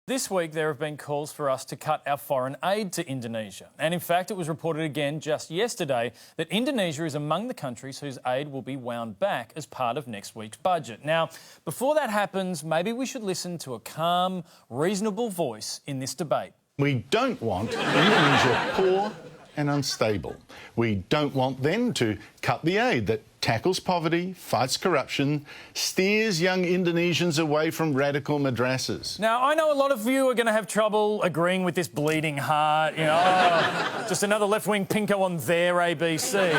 This week there have been calls for us to cut our foreign aid to Indonesia. And in fact, it was reported again just yesterday that Indonesia is among the countries whose aid will be wound back as part of next week's budget. Now, before that happens, maybe we should listen to a calm, reasonable voice in this debate. We don't want Indonesia poor and unstable. We don't want them to cut the aid that tackles poverty, fights corruption, steers young Indonesians away from radical madrasas. Now, I know a lot of you are going to have trouble agreeing with this bleeding heart, just another left-wing pinko on their ABC.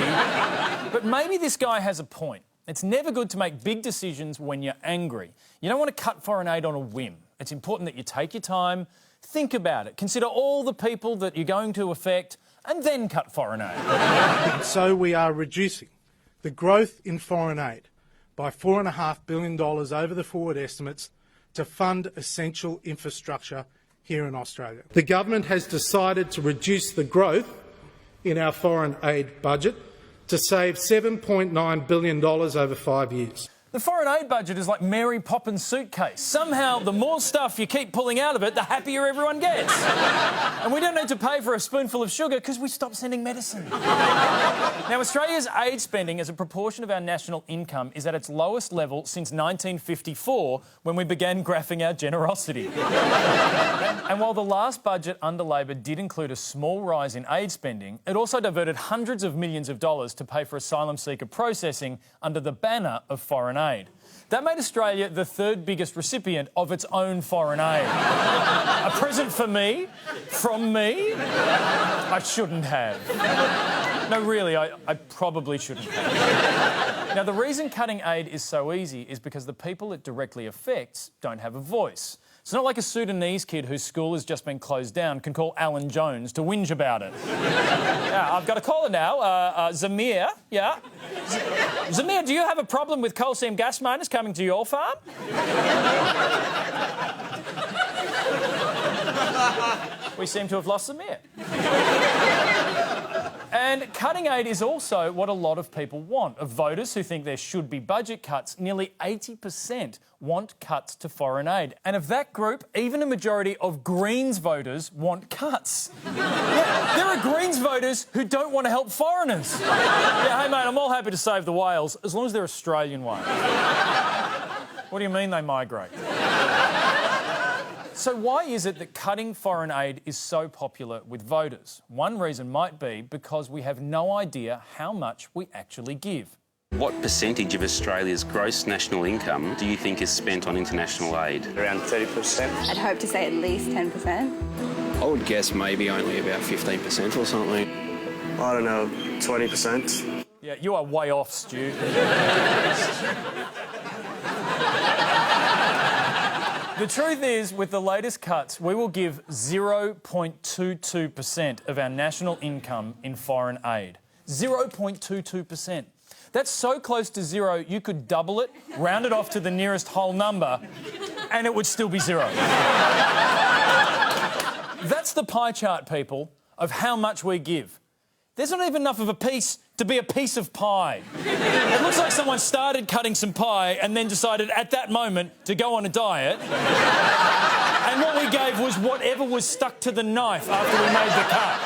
But maybe this guy has a point. It's never good to make big decisions when you're angry. You don't want to cut foreign aid on a whim. It's important that you take your time, think about it, consider all the people that you're going to affect, and then cut foreign aid. So we are reducing the growth in foreign aid by $4.5 billion over the forward estimates to fund essential infrastructure here in Australia. The government has decided to reduce the growth in our foreign aid budget to save $7.9 billion over 5 years. The foreign aid budget is like Mary Poppins' suitcase. Somehow, the more stuff you keep pulling out of it, the happier everyone gets. And we don't need to pay for a spoonful of sugar because we stopped sending medicine. Now, Australia's aid spending as a proportion of our national income is at its lowest level since 1954, when we began graphing our generosity. And while the last budget under Labor did include a small rise in aid spending, it also diverted hundreds of millions of dollars to pay for asylum seeker processing under the banner of foreign aid. That made Australia the third biggest recipient of its own foreign aid. A present for me, from me, I shouldn't have. No, really, I probably shouldn't have. Now, the reason cutting aid is so easy is because the people it directly affects don't have a voice. It's not like a Sudanese kid whose school has just been closed down can call Alan Jones to whinge about it. Yeah, I've got a caller now. Zamir, yeah? Zamir, do you have a problem with coal seam gas miners coming to your farm? We seem to have lost Zamir. And cutting aid is also what a lot of people want. Of voters who think there should be budget cuts, nearly 80% want cuts to foreign aid. And of that group, even a majority of Greens voters want cuts. Yeah, there are Greens voters who don't want to help foreigners. Yeah, hey, mate, I'm all happy to save the whales, as long as they're Australian whales. What do you mean they migrate? So why is it that cutting foreign aid is so popular with voters? One reason might be because we have no idea how much we actually give. What percentage of Australia's gross national income do you think is spent on international aid? Around 30%. I'd hope to say at least 10%. I would guess maybe only about 15% or something. I don't know, 20%. Yeah, you are way off, Stu. The truth is, with the latest cuts, we will give 0.22% of our national income in foreign aid. 0.22%. That's so close to zero, you could double it, round it off to the nearest whole number, and it would still be zero. That's the pie chart, people, of how much we give. There's not even enough of a piece to be a piece of pie. It looks like someone started cutting some pie and then decided at that moment to go on a diet. And what we gave was whatever was stuck to the knife after we made the cut.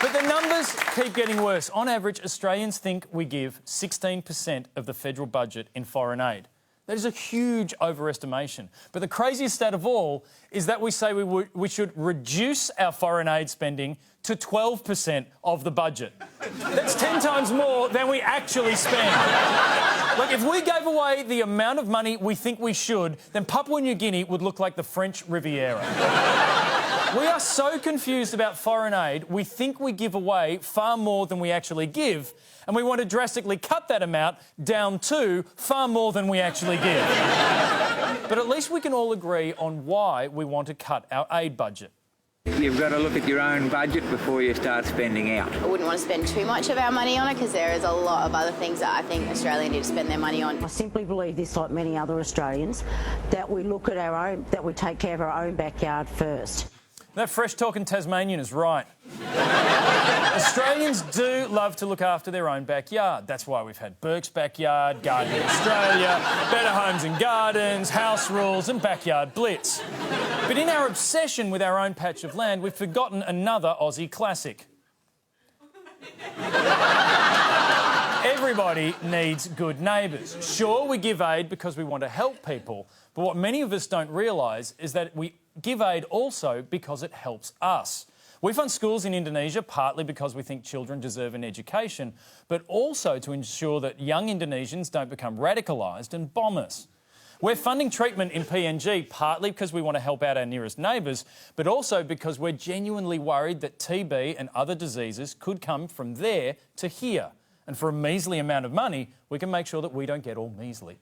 But the numbers keep getting worse. On average, Australians think we give 16% of the federal budget in foreign aid. That is a huge overestimation. But the craziest stat of all is that we say we should reduce our foreign aid spending to 12% of the budget. That's 10 times more than we actually spend. Like, if we gave away the amount of money we think we should, then Papua New Guinea would look like the French Riviera. We are so confused about foreign aid, we think we give away far more than we actually give, and we want to drastically cut that amount down to far more than we actually give. But at least we can all agree on why we want to cut our aid budget. You've got to look at your own budget before you start spending out. I wouldn't want to spend too much of our money on it because there is a lot of other things that I think Australia need to spend their money on. I simply believe this, like many other Australians, that we look at our own, that we take care of our own backyard first. That fresh-talking Tasmanian is right. Australians do love to look after their own backyard. That's why we've had Burke's Backyard, Gardening Australia, Better Homes and Gardens, House Rules and Backyard Blitz. But in our obsession with our own patch of land, we've forgotten another Aussie classic. Everybody needs good neighbours. Sure, we give aid because we want to help people, but what many of us don't realise is that we give aid also because it helps us. We fund schools in Indonesia partly because we think children deserve an education, but also to ensure that young Indonesians don't become radicalised and bomb us. We're funding treatment in PNG partly because we want to help out our nearest neighbours, but also because we're genuinely worried that TB and other diseases could come from there to here. And for a measly amount of money, we can make sure that we don't get all measly.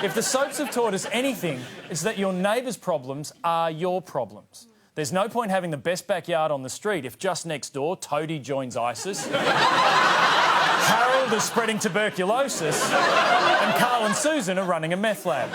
If the soaps have taught us anything, it's that your neighbour's problems are your problems. There's no point having the best backyard on the street if just next door Toadie joins ISIS, Harold is spreading tuberculosis, and Carl and Susan are running a meth lab.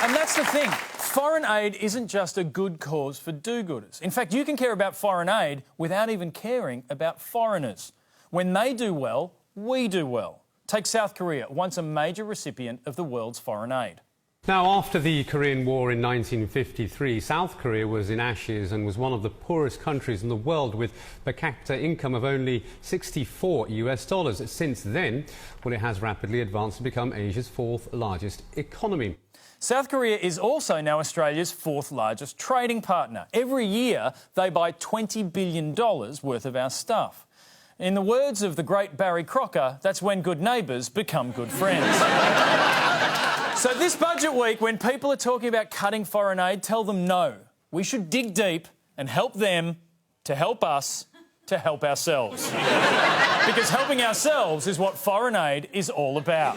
And that's the thing. Foreign aid isn't just a good cause for do-gooders. In fact, you can care about foreign aid without even caring about foreigners. When they do well, we do well. Take South Korea, once a major recipient of the world's foreign aid. Now, after the Korean War in 1953, South Korea was in ashes and was one of the poorest countries in the world with per capita income of only $64. Since then, well, it has rapidly advanced to become Asia's fourth largest economy. South Korea is also now Australia's fourth largest trading partner. Every year, they buy $20 billion worth of our stuff. In the words of the great Barry Crocker, that's when good neighbours become good friends. So this budget week, when people are talking about cutting foreign aid, tell them no. We should dig deep and help them to help us to help ourselves. Because helping ourselves is what foreign aid is all about.